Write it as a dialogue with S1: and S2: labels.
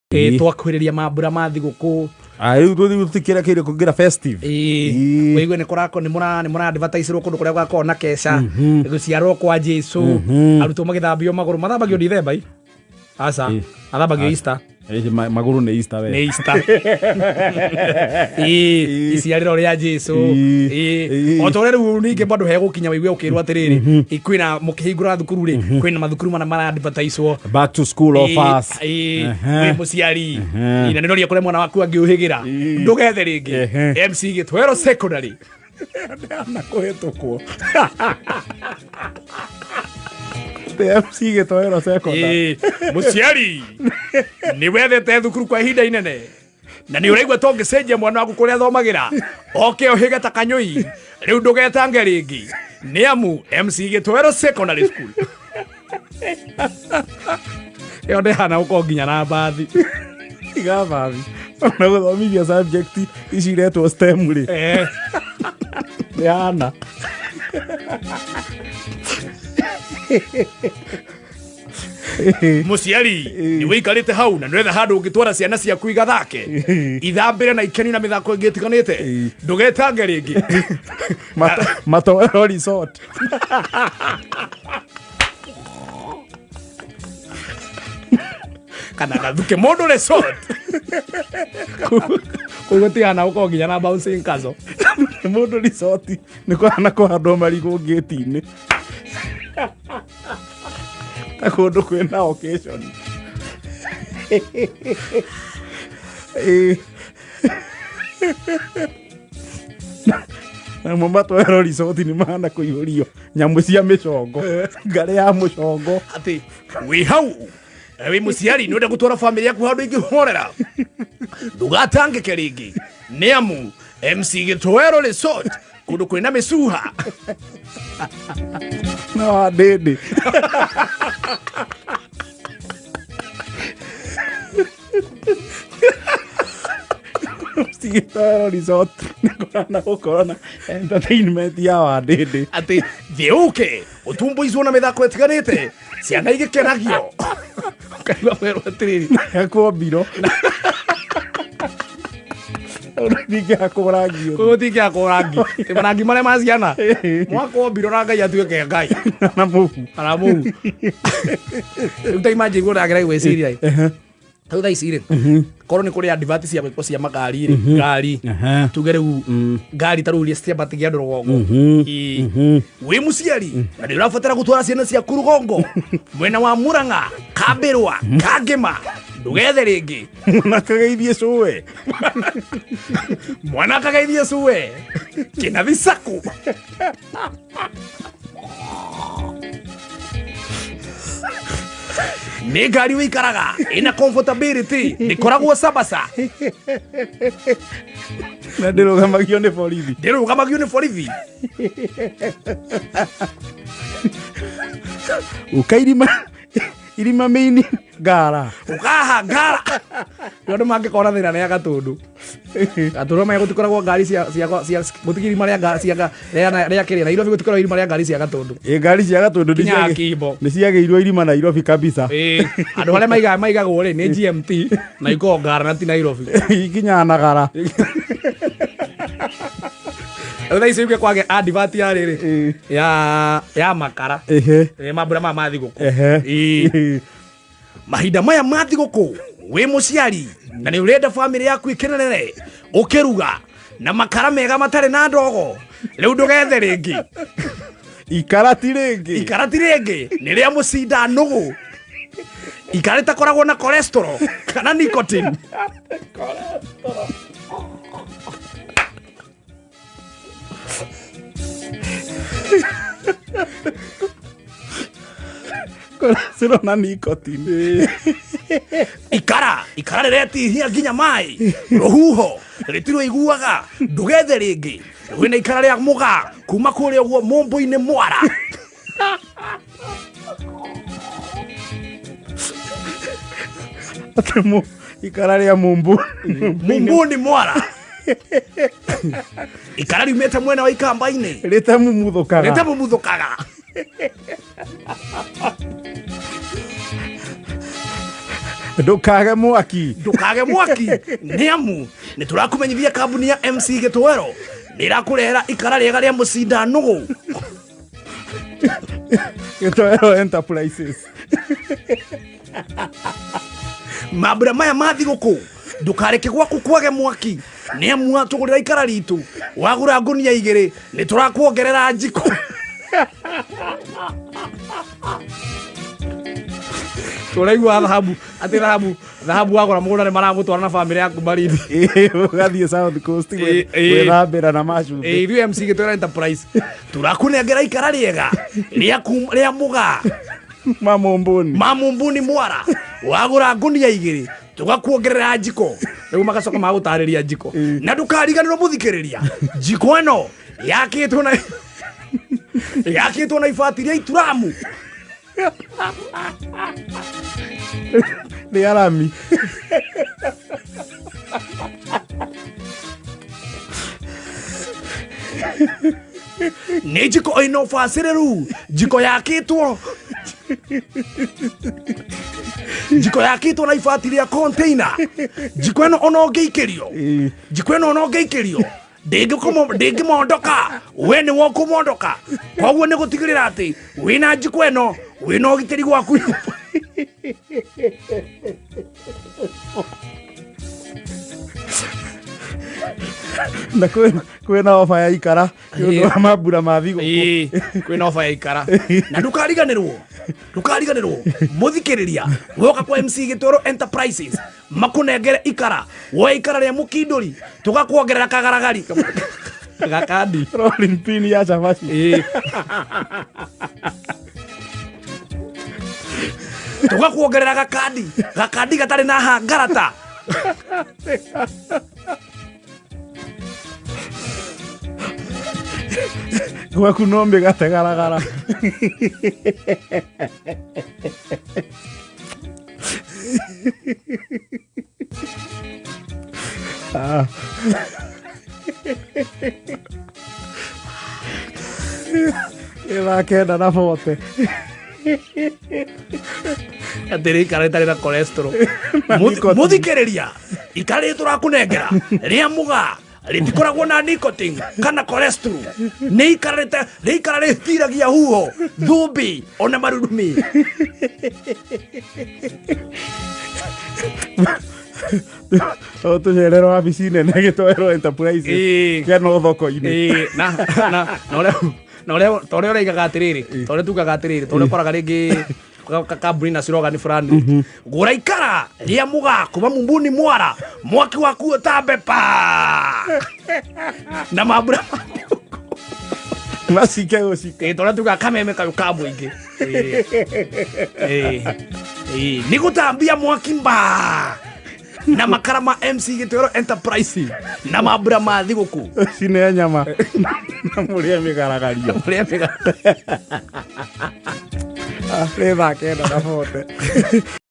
S1: Twakwiriria mambura ma thiguku
S2: riu tutikira kire kugira festive
S1: weigwe ni kurako ni mura advertise kundu kuria gwakorwo na kesha guciarwo kwa Jesu arutwo magithambio maguru mathambagio December asa athambagio Easter
S2: maguru ni Easter we
S1: ni Easter iciariro ria Jesu otore riu ninge bado hegukinya weigwe ukirwa atiriri ikwina mukihingura thukuru ri kwina mathukuru mana mara advertise
S2: back to school offers
S1: we muciari ina ninoria kure mwana waku angiuhigira ndugethe ringi MC Gitwero secondary
S2: na kuhetukwo MC Gitwero secondary
S1: muciari ni wethete thukuru kwa ihinda inene na ni uraigwa tongicenjia mwana waku kuria thomagira oke ohiga ta kanyoi riu ndugetange ringi ni amu MC Gitwero secondary school yo de hana uko nginya na bathi
S2: iga bathi na guthomithia subject ici retwo STEM ri yana
S1: muciari ni wikarite hau na ndwetha handu ungitwara ciana ciaku igathake ithambire na ikeni na mithako ingitiganite ndugetange ringi
S2: Matowero resort
S1: kana gathuke mundu resort kugutigana uko nginya na bouncing castle
S2: mundu resort ni kwana kuhandwo marigo ngeti-ini akundu kwina occasion na Matowero resort ni mahana kuihurio nyamu cia micongo ngare ya mucongo
S1: ati wi hau we muciari ni unda gutwara family yaku handu ingihorera ndugatangike ringi ni amu MC Gitwero resort kundu kwina micuha
S2: no ndindi MC Gitwero resort nikona gukorana entertainment ya wandindi
S1: ati thiuke utumbuizwo na mithako etiganite ciana igikenagio kaigwa werwo atiriri
S2: yakwambiro Nike akoragio
S1: kutinge akoragio timanagi mare maciana mwakombiro na Ngai atuike Ngai
S2: na muhu
S1: utai maji gura agira gweciria hau thaa ici rĩ korwo nĩ kũrĩ advert cia gwĩkwo cia makari rĩ ngari tuge rĩu ngari ta rĩu iria ciambatĩgia andũ rũgongo wĩ mũciari na nĩ ũrabatara gũtwara ciana ciaku rũgongo mwena wa Mũrang'a Kambĩrwa Kangema ndugethe rĩngĩ
S2: mwana kageithie cuwe
S1: mwana kageithie cuwe kĩnathi saku ni ngari wikaraga ina comfortability ni koragwo sabasa
S2: na ndirugamagio ni borithi ukairima mini ngara
S1: ukaha ngara ndio mangikora thina ni agatundu gatundu mai gutikoragwo ngari cia gutigiri maria ngari cia ria kiri Nairobi gutikoragwo irima ria ngari cia gatundu
S2: ngari cia gatundu ni ciageirwo irima Nairobi kabisa
S1: andu haria maigagwo ri ni GMT na iko ngara na ti Nairobi
S2: ikinya nagara
S1: Thaa ici uke kwage advert ya riri ya makara mambura ma mathiguku mahinda maya ma thiguku wi muciari na ni urenda family yaku ikenere ukiruga na makara mega matari na ndogo riu ndugethe ringi
S2: ikarati ringi
S1: ni ria mucinda nugu ikara itakoragwo na cholesterol kana nicotine
S2: cholesterol na nicotine
S1: ikara riretihia nginya mai ruhuho ritiro iguaga ndugethe ringi wina ikara ria muga kuma kuria guo mumbu-ini mwara
S2: atemu ikara ria mumbu
S1: ni mwara ikara riumete mwena wa Ikamba-ini
S2: ndukage mwaki
S1: nĩ amu nĩ tũrakũmenyithia kambuni ya MC Gĩtwero nĩ ĩrakũrehera ikara rĩega rĩa mũcinda nũgũ.
S2: Gĩtwero Enterprises.
S1: Mambura maya ma thigũkũ ndũkareke gwaku kwage mwaki, nĩ amu watũgũrĩra ikara ritũ wagũra ngũnia 2 nĩ tũrakuongerera njiko. Tũraigua thahabu wagũra mũgũnda nĩ maramũtwara na bamĩrĩ yaku Marithi.
S2: Ũgathiĩ South Coast gwĩthambĩra na macumbĩ.
S1: Ithuĩ MC Gĩtwero Enterprise tũrakũnengera ikara rĩega rĩa mũgaa Mamumbuni Mwara, wagũra ngũnia 2 tũgakuongerera njiko. Rĩu magacoka magũtarĩria njiko, na ndũkariganĩrwo mũthikĩrĩria, njiko ĩno yakĩtwo na ibati rĩa Ituramu.
S2: Nĩ arami.
S1: Nĩ njiko ĩno bacĩrĩru, njiko yakĩtwo na ibati rĩa container. Njiko ĩno ona ũngĩikĩrio ndĩngĩmondoka, we nĩ wokũmondoka. Koguo nĩ gũtigĩrĩra atĩ wĩna njiko ĩno wĩna ũgitĩri gwaku.
S2: Na kwĩna ofa ya ikara nĩ ũndũ wa mambura ma thigũkũ.
S1: Kwĩna ofa ya ikara na ndũkariganĩrwo mũthikĩrĩria, woka kwa MC Gĩtwero Enterprises makũnengere ikara, woya ikara rĩa mũkindũri tũgakuongerera kagaragari gakandi
S2: rolling pin ya cabaci.
S1: Tũgakuongerera gakandi gatarĩ na hangarata.
S2: Gwaku no mĩgate garagara. Ĩthakenda na bote.
S1: Atĩrĩ ikara rĩtarĩ na cholesterol. Mũthikĩrĩria, ikara rĩrĩ tũrakũnengera rĩa mũgaa rĩtikoragwo na nicotine kana cholesterol. Nĩ ikara rĩtiragia huho, thũmbĩ ona marurumi.
S2: Tũcerera wabici nene Gĩtwero Enterprises kena thoko-inĩ.
S1: Na ũrĩa ũraigaga atĩrĩrĩ, torĩa tugaga atĩrĩrĩ, torĩa ũkoraga rĩngĩ kambuni na slogan fulani, gũra ikara rĩa mũgaa kuma Mumbuni Mwara, mwaki waku ũtambe pa na mambura
S2: macike gũcike.
S1: Torĩa tugaga kameme kayũ ka mũingĩ nĩ gũtambia mwaki mba na makara ma MC Gĩtwero Enterprise na mambura ma thigũkũ.
S2: Cine nyama na mũrĩe mĩgaragario. Rĩthakenda na bote.